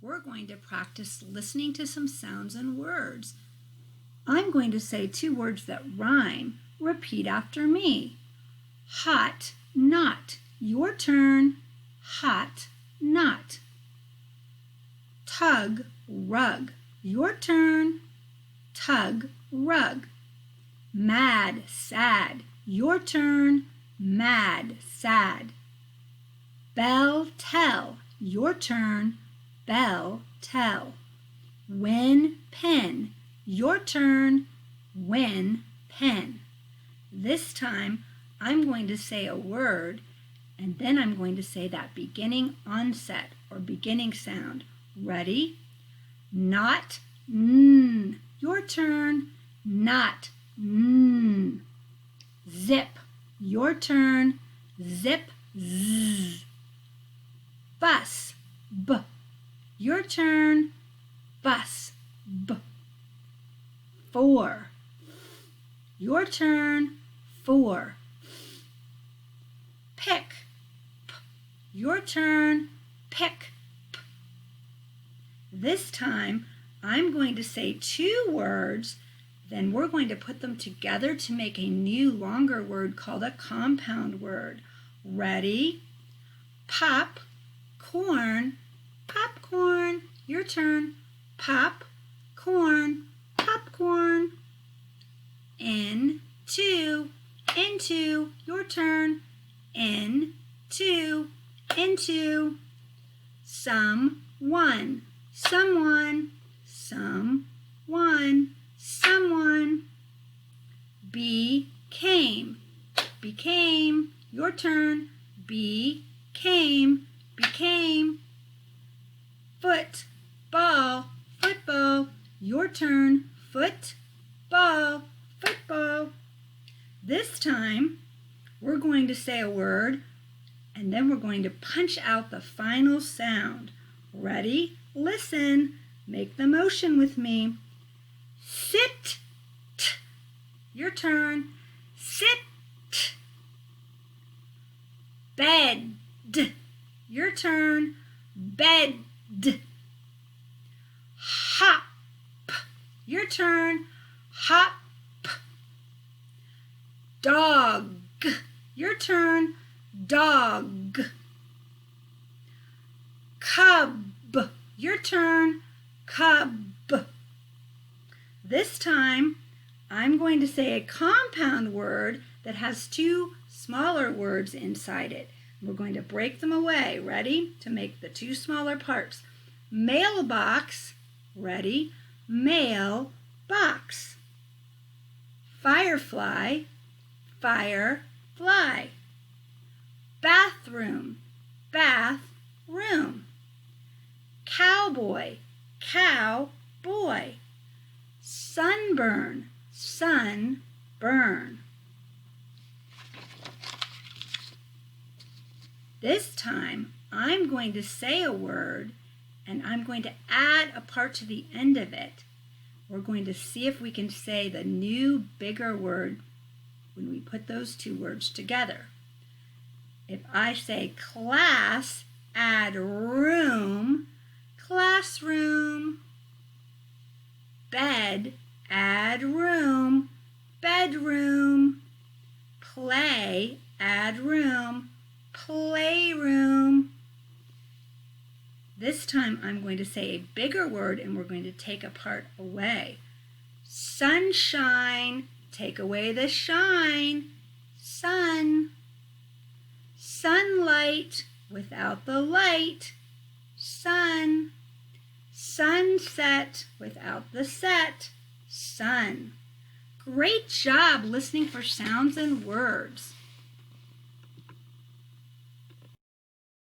we're going to practice listening to some sounds and words. I'm going to say 2 words that rhyme. Repeat after me. Hot, not. Your turn. Hot, not. Tug, rug. Your turn. Tug, rug. Mad, sad. Your turn. Mad, sad. Bell, tell. Your turn. Bell, tell. Win, pen. Your turn. Win, pen. This time I'm going to say a word and then I'm going to say that beginning onset or beginning sound. Ready? Not, n. Your turn. Not, n. Zip. Your turn. Zip, z. Bus, b. Your turn. Bus, b. 4. Your turn. 4. Pick, p. Your turn. Pick, p. This time I'm going to say 2 words, then we're going to put them together to make a new longer word called a compound word. Ready? Pop, corn, popcorn. Your turn. Pop, corn, popcorn. Into, your turn. Into. Someone, someone. Became, your turn. Became. Football, your turn. Football. This time we're going to say a word and then we're going to punch out the final sound. Ready? Listen. Make the motion with me. Sit. Your turn. Sit. Bed. Your turn. Bed. Hop. Your turn. Hop. Dog. Your turn. Dog. Cub. Your turn. Cub. This time I'm going to say a compound word that has 2 smaller words inside it. We're going to break them away. Ready? To make the 2 smaller parts. Mailbox. Ready? Mailbox. Firefly. Firefly. Bathroom. Bathroom. Cowboy. Cowboy. Sunburn. Sunburn. This time I'm going to say a word and I'm going to add a part to the end of it. We're going to see if we can say the new bigger word when we put those 2 words together. If I say class, add room, classroom. Bed, add room, bedroom. Play, add room, playroom. This time I'm going to say a bigger word and we're going to take a part away. Sunshine, take away the shine, sun. Sunlight, without the light, sun. Sunset, without the set, sun. Great job listening for sounds and words.